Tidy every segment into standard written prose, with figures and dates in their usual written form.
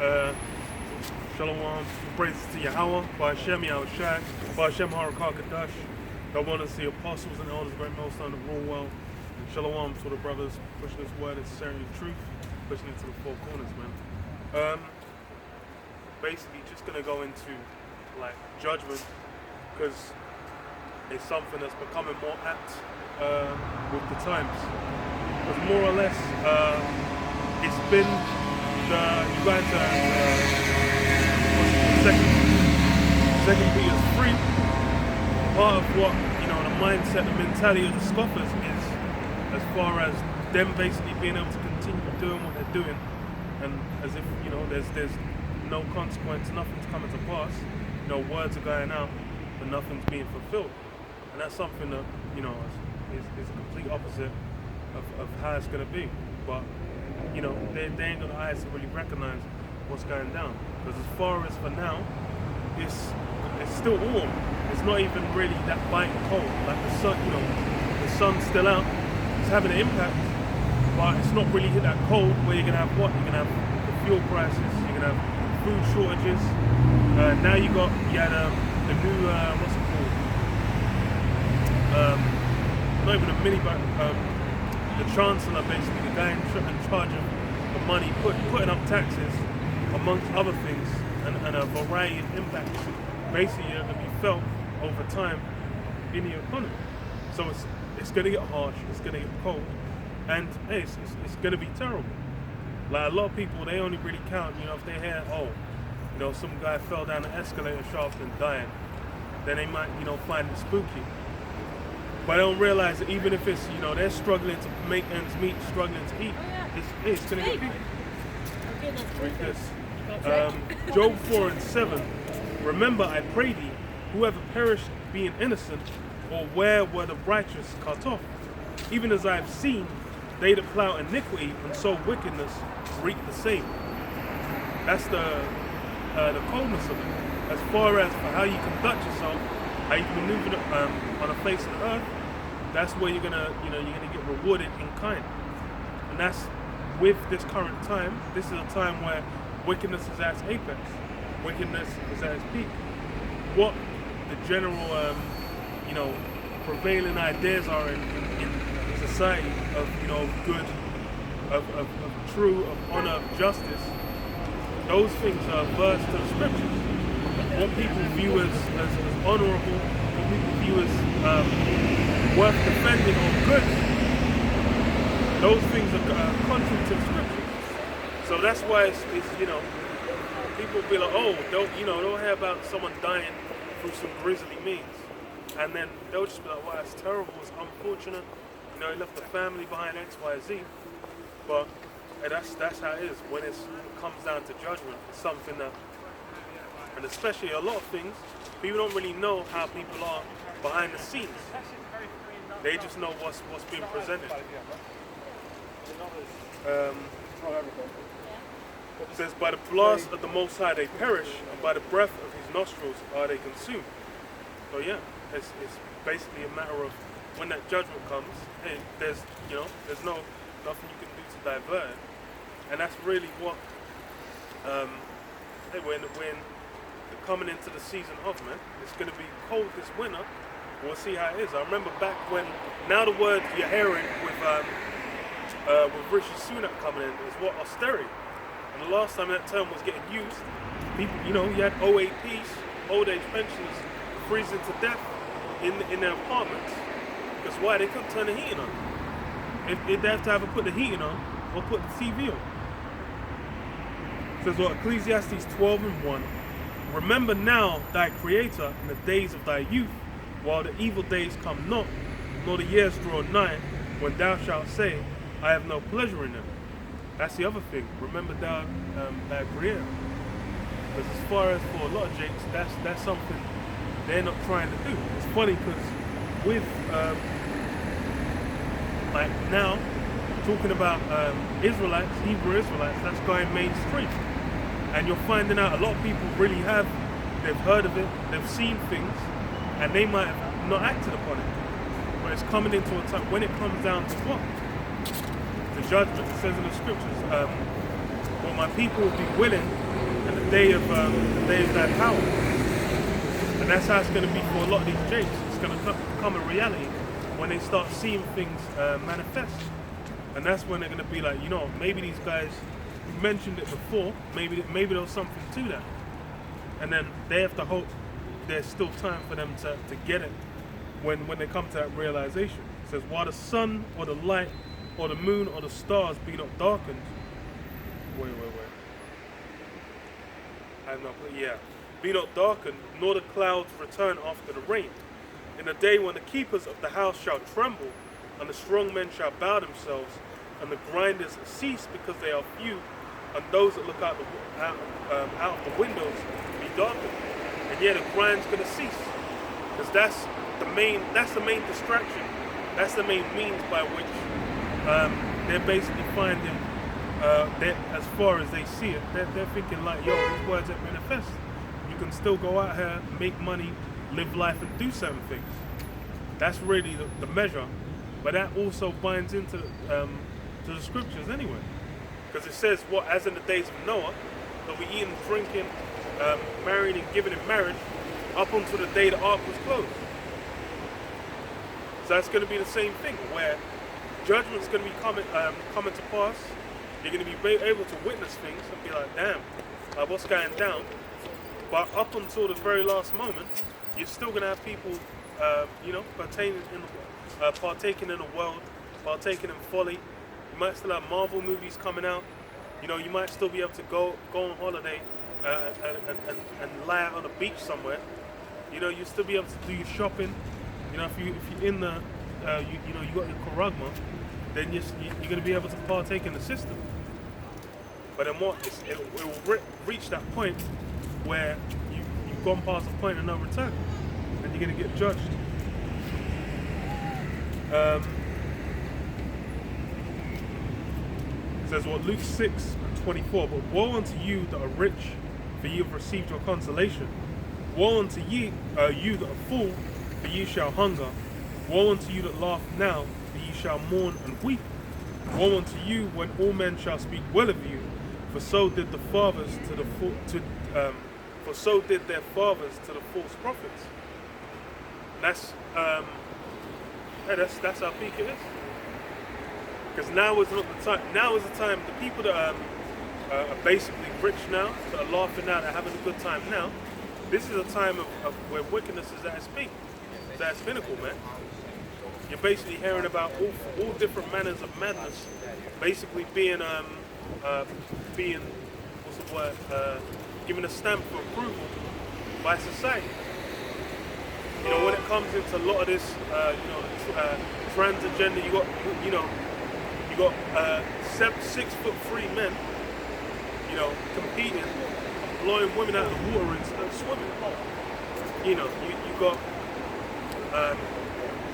Uh, Shalom, praises to Yahweh, Ba'ashem Yahushai, Ba'ashem Harakah Kadash. God want us the apostles and elders, great millstone that rule well. And Shalom to the brothers pushing this word of sincerity and truth, pushing it to the four corners, man. Basically, just gonna go into like judgment because it's something that's becoming more apt with the times. Because more or less, it's been you guys second Peter's 3. Part of what the mindset, the mentality of the scoffers is, as far as them basically being able to continue doing what they're doing, and as if there's no consequence, nothing's coming to pass. Words are going out, but nothing's being fulfilled, and that's something that is a complete opposite of how it's going to be. But they ain't got the eyes to really recognize what's going down. Because as far as for now, it's still warm. It's not even really that biting cold. Like the sun, the sun's still out. It's having an impact, but it's not really hit that cold where you're gonna have what? You're gonna have the fuel prices. You're gonna have food shortages. Now you had the new what's it called? Not even a mini, but the chancellor, basically the guy in charge of the money, putting up taxes amongst other things, and a variety of impacts basically are going to be felt over time in the economy. So it's going to get harsh, it's going to get cold, and hey, it's going to be terrible. Like a lot of people, they only really count, if they hear, some guy fell down the escalator shaft and dying, then they might, find it spooky. But I don't realize that even if it's, they're struggling to make ends meet, struggling to eat, it's going to get people. Read this. Job 4:7. Remember, I pray thee, whoever perished being innocent, or where were the righteous cut off? Even as I have seen, they that plow iniquity and sow wickedness reap the same. That's the coldness of it. As far as for how you conduct yourself, how you maneuver on the face of the earth, that's where you're gonna get rewarded in kind. And that's with this current time. This is a time where wickedness is at its apex. Wickedness is at its peak. What the general prevailing ideas are in society of good, of true, of honor, of justice, those things are averse to the scriptures. What people view as honorable, what people view as worth defending or good, those things are contrary to the scriptures. So that's why it's people be like, don't hear about someone dying through some grisly means, and then they'll just be like, wow, it's terrible, it's unfortunate, he left the family behind X, Y, Z. But that's how it is when it comes down to judgment. It's something that, and especially a lot of things, people don't really know how people are behind the scenes. They just know what's being presented. It says, by the blast of the Most High they perish, and by the breath of his nostrils are they consumed. So yeah, it's basically a matter of when that judgment comes, hey, there's nothing you can do to divert it. And that's really what when we're coming into the season of, man. It's gonna be cold this winter. We'll see how it is. I remember back when, now the word you're hearing with Rishi Sunak coming in is what? Austerity. And the last time that term was getting used, people, you had OAPs, old age pensioners, freezing to death in their apartments. Because why? They couldn't turn the heating on. They'd have to either put the heating on or put the TV on. It says what? Ecclesiastes 12:1. Remember now thy Creator in the days of thy youth, while the evil days come not, nor the years draw nigh, when thou shalt say, I have no pleasure in them. That's the other thing. Remember thy Creator. Because as far as for a lot of Jakes, that's something they're not trying to do. It's funny because with like now talking about Israelites, Hebrew Israelites, that's going mainstream. And you're finding out a lot of people really they've heard of it, they've seen things, and they might have not acted upon it. But it's coming into a time when it comes down to what? The judgment. It says in the scriptures, well, my people will be willing and the day of thy power. And that's how it's going to be for a lot of these jakes. It's going to become a reality when they start seeing things manifest. And that's when they're going to be like, maybe these guys mentioned it before, maybe there was something to that. And then they have to hope there's still time for them to get it when they come to that realization. It says, while the sun or the light or the moon or the stars be not darkened. Wait. Be not darkened, nor the clouds return after the rain. In the day when the keepers of the house shall tremble, and the strong men shall bow themselves, and the grinders cease because they are few, and those that look out of the windows be darkened. And yet the grind's going to cease, because that's the main distraction. That's the main means by which they're basically finding, as far as they see it, they're thinking like, yo, these words that manifest. You can still go out here, make money, live life, and do certain things. That's really the measure. But that also binds into to the scriptures anyway. Because it says, as in the days of Noah, they'll be eating, drinking, marrying and giving in marriage, up until the day the ark was closed. So that's going to be the same thing, where judgment's going to be coming to pass. You're going to be able to witness things and be like, damn, what's going down? But up until the very last moment, you're still going to have people, partaking in the world, partaking in folly. You might still have Marvel movies coming out. You might still be able to go on holiday and lie out on a beach somewhere. You still be able to do your shopping. If you're in the, you got your charagma, then you're going to be able to partake in the system. But then it will reach that point where you've gone past the point of no return, and you're going to get judged. It says, Luke 6:24, but woe unto you that are rich, for ye have received your consolation. Woe unto you that are full, for ye shall hunger. Woe unto you that laugh now, for ye shall mourn and weep. Woe unto you when all men shall speak well of you, for so did their fathers to the false prophets. That's how peak it is. Because now is not the time. Now is the time. The people that are basically rich now, that are laughing now, that are having a good time now. This is a time of where wickedness is at its peak. It's at its pinnacle, man. You're basically hearing about all different manners of madness, basically being given a stamp of approval by society. When it comes into a lot of this, trans agenda, you got 6'3" men, competing, blowing women out of the water and swimming. You got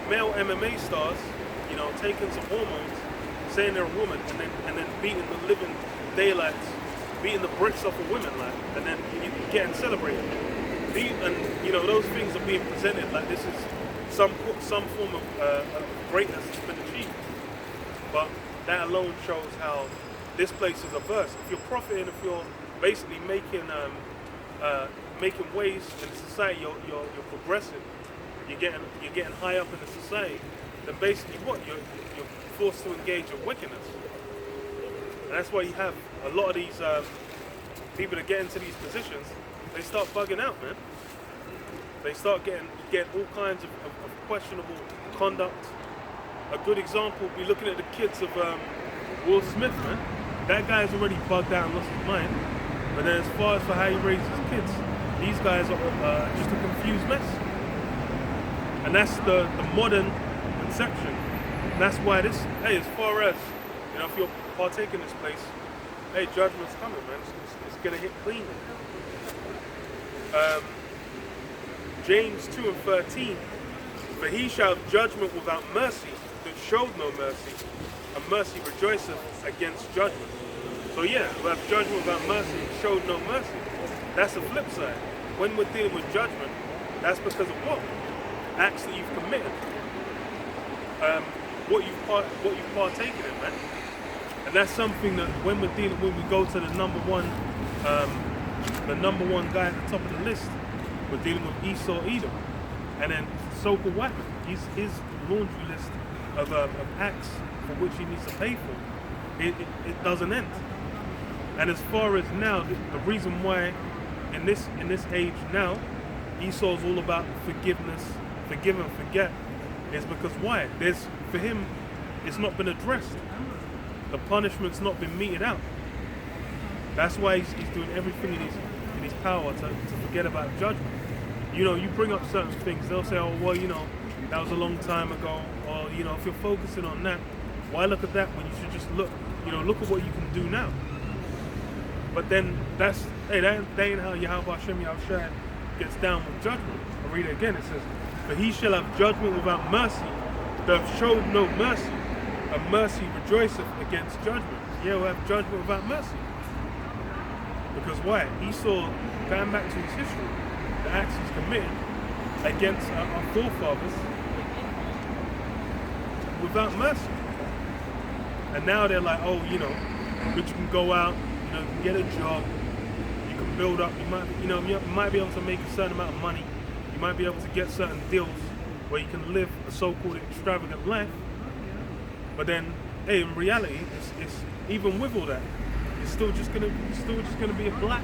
male MMA stars, taking some hormones, saying they're a woman, and then beating the living daylights, beating the bricks off of women, like, and then getting celebrated. And those things are being presented like this is some form of greatness that's been achieved. But that alone shows how this place is averse. If you're profiting, if you're basically making waves in society, you're progressing. You're getting high up in the society. Then basically, you're forced to engage in wickedness. And that's why you have a lot of these people that get into these positions. They start bugging out, man. They start getting all kinds of questionable conduct. A good example would be looking at the kids of Will Smith, man. That guy's already bugged out and lost his mind. But then as far as for how he raises his kids, these guys are just a confused mess. And that's the modern conception. And that's why as far as, if you're partaking in this place, judgment's coming, man. It's going to hit clean. James 2:13, for he shall have judgment without mercy that showed no mercy, and mercy rejoiceth against judgment. So yeah, we have judgment without mercy that showed no mercy. That's the flip side. When we're dealing with judgment, that's because of what? Acts that you've committed. What you've partaken in, man. And that's something that when we go to the number one the number one guy at the top of the list. We're dealing with Esau Edom. And then Sokol Whiteman, his laundry list of acts for which he needs to pay for, it doesn't end. And as far as now, the reason why in this age now, Esau's all about forgiveness, forgive and forget, is because why? For him, it's not been addressed. The punishment's not been meted out. That's why he's doing everything in his power to forget about judgment. You know, you bring up certain things, they'll say, oh, well, you know, that was a long time ago. Or, you know, if you're focusing on that, why look at that when you should just look at what you can do now. But then that ain't how Yahweh Hashem Yahushua gets down with judgment. I'll read it again. It says, "For he shall have judgment without mercy, that have showed no mercy, and mercy rejoiceth against judgment." Yeah, we'll have judgment without mercy. Because why? Esau, going back to his history, the acts he's committed against our forefathers without mercy. And now they're like, oh, you know, but you can go out, you know, you can get a job, you can build up, you might be able to make a certain amount of money, you might be able to get certain deals where you can live a so-called extravagant life. But then, hey, in reality, it's even with all that, it's still just gonna be a black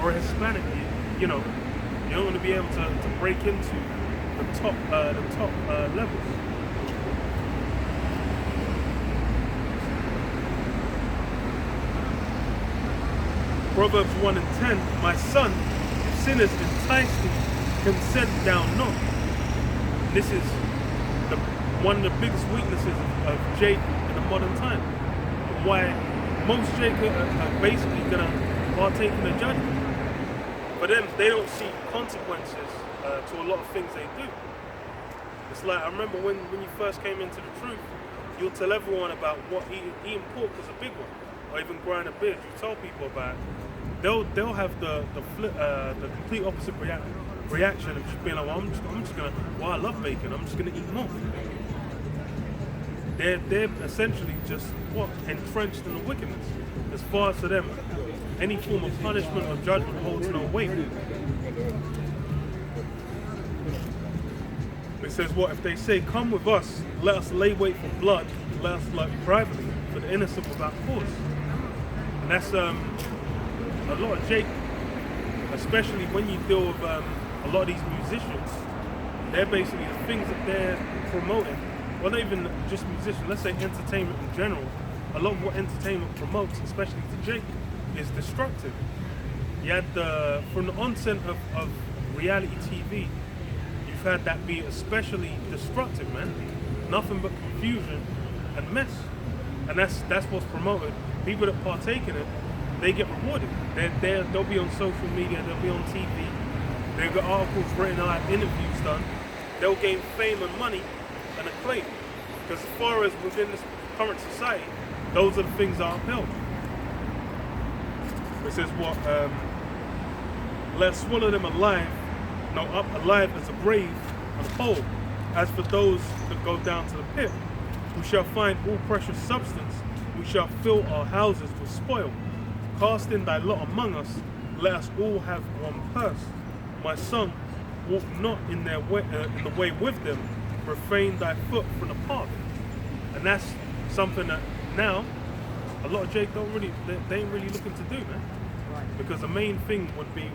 or a Hispanic. You know, you're not gonna be able to break into the top levels. Proverbs 1:10, my son, if sinners entice thee, consent thou not. This is one of the biggest weaknesses of Jake in the modern time. Why most Jake are basically going to partake in the judgment. For them, they don't see consequences to a lot of things they do. It's like, I remember when you first came into the truth, you'll tell everyone about what eating pork was a big one, or even growing a beard. You tell people about it. They'll have the complete opposite reaction of just being like, well, I'm just gonna, well, I love bacon, I'm just gonna eat more. They're essentially just entrenched in the wickedness. As far as to them, any form of punishment or judgment holds no weight. It says, what if they say, come with us, let us lay wait for blood, let us like privately for the innocent without cause. And that's a lot of Jake, especially when you deal with a lot of these musicians. They're basically the things that they're promoting. Well, not even just musicians, let's say entertainment in general. A lot of what entertainment promotes, especially to Jake, is destructive. You had from the onset of reality TV, you've had that be especially destructive, man. Nothing but confusion and mess. And that's what's promoted. People that partake in it, they get rewarded. They'll be on social media, they'll be on TV, they've got articles written out, interviews done. They'll gain fame and money and acclaim. Because as far as within this current society, those are the things that are upheld. It says what? Let us swallow them alive, up alive as a grave on a pole. As for those that go down to the pit, we shall find all precious substance, we shall fill our houses with spoil. Cast in thy lot among us, let us all have one purse. My son, walk not in the way with them, refrain thy foot from the path. And that's something that now a lot of Jake they ain't really looking to do, man. Right. Because the main thing would be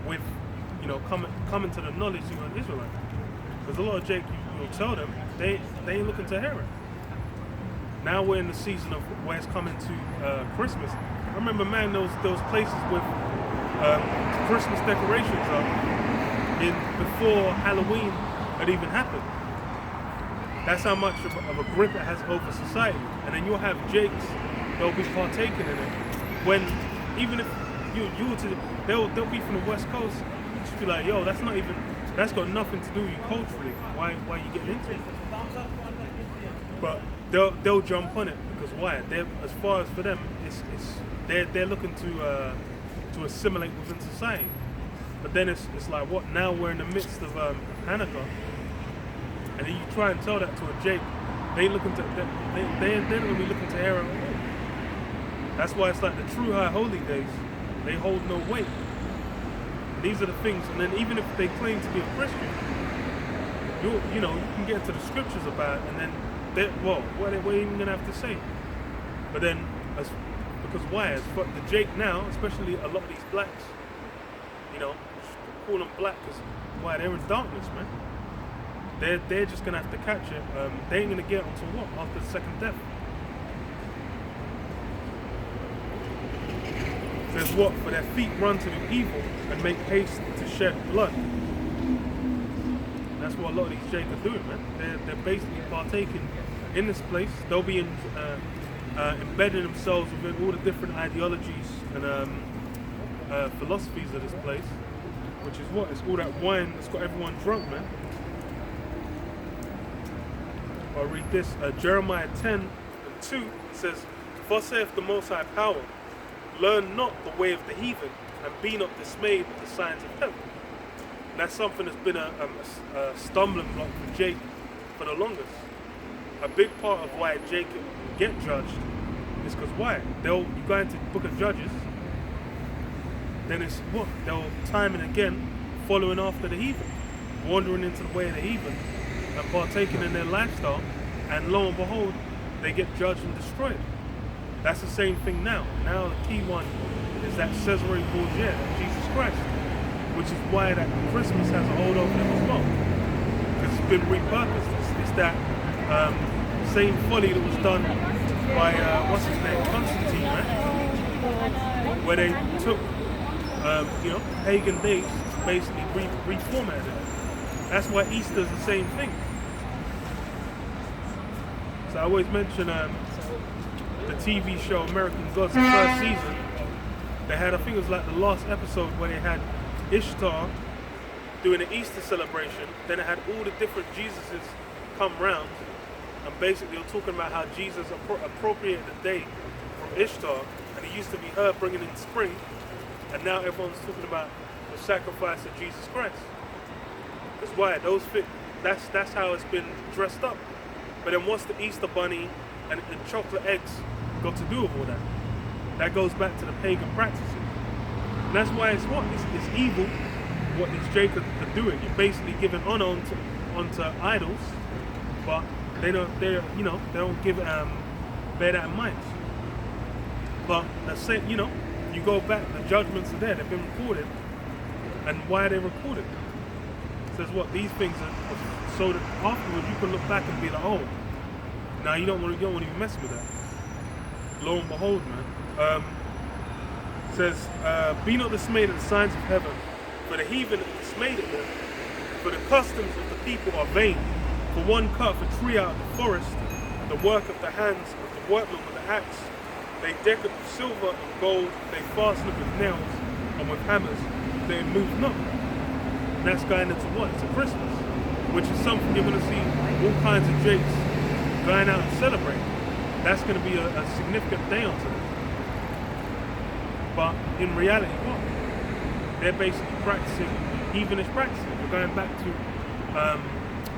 with coming to the knowledge you're an Israelite. Because a lot of Jake you'll tell them they ain't looking to hear it. Now we're in the season of where it's coming to Christmas. I remember, man, those places with Christmas decorations up before Halloween had even happened. That's how much of a grip it has over society. And then you'll have Jakes, they'll be partaking in it. When, even if you were to, they'll be from the West Coast, you just be like, yo, that's got nothing to do with you culturally. Why are you getting into it? But they'll jump on it because why? As far as for them, they're looking to assimilate within society. But then it's like, what? Now we're in the midst of Hanukkah, and then you try and tell that to a Jake, they're not gonna be looking to hear it at all. That's why it's like the true high holy days. They hold no weight. These are the things, and then even if they claim to be a Christian, you can get into the scriptures about it, and then what are you even gonna have to say? But then, because why? But the Jake now, especially a lot of these blacks, call them black because why? They're in darkness, man. They're just gonna have to catch it. They ain't gonna get it until what? After the second death. Says what? For their feet run to do evil and make haste to shed blood. That's what a lot of these Jake are doing, man. They're basically partaking in this place. They'll be embedding themselves within all the different ideologies and philosophies of this place, which is what? It's all that wine that's got everyone drunk, man. I'll read this. Jeremiah 10:2 says, "Thus saith the Most High Power, learn not the way of the heathen, and be not dismayed at the signs of heaven." And that's something that's been a stumbling block for Jake for the longest. A big part of why Jake get judged is because why? You go into the book of Judges, then it's what? They'll time and again following after the heathen, wandering into the way of the heathen, and partaking in their lifestyle, and lo and behold, they get judged and destroyed. That's the same thing now. Now the key one is that Caesarea Borgia, Jesus Christ, which is why that Christmas has a hold over them as well. Because it's been repurposed. It's that same folly that was done by, what's his name, Constantine, right? Where they took, pagan days, basically reformatted it. That's why Easter's the same thing. So I always mention the TV show American Gods, the first season. They had, I think it was like the last episode where they had Ishtar doing an Easter celebration. Then it had all the different Jesuses come round, and basically they were talking about how Jesus appropriated the day from Ishtar, and it used to be her bringing in spring, and now everyone's talking about the sacrifice of Jesus Christ. Because why? Those fit. That's how it's been dressed up. But then what's the Easter bunny and chocolate eggs got to do with all that? That goes back to the pagan practices. And that's why it's what? It's evil what these Jacob are doing. You're basically giving honor onto idols, but they don't bear that in mind. But let's say, you go back, the judgments are there, they've been recorded. And why are they recorded? It says what? These things are so that afterwards you can look back and be like, oh, now you don't want to even mess with that. Lo and behold, man. Says, be not dismayed at the signs of heaven, for the heathen are dismayed at them, for the customs of the people are vain. For one cutteth a tree out of the forest, the work of the hands of the workman with the axe. They deck it with silver and gold, they fasten it with nails, and with hammers, they move not. And that's going into what? Into Christmas, which is something you're going to see all kinds of jakes going out and celebrate. That's going to be a significant day onto them. But in reality, what? They're basically practicing heathenish practices. We're going back to,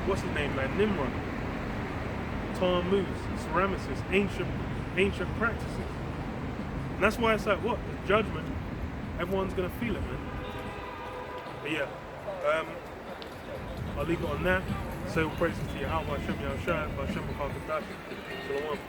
what's his name, man? Nimrod, Tammuz, Semiramis, ancient practices. And that's why it's like, what? The judgment, everyone's going to feel it, man. But yeah, I'll leave it on that. Say all praises to Yahweh, Hashem Yahushua, Hashem Shalom.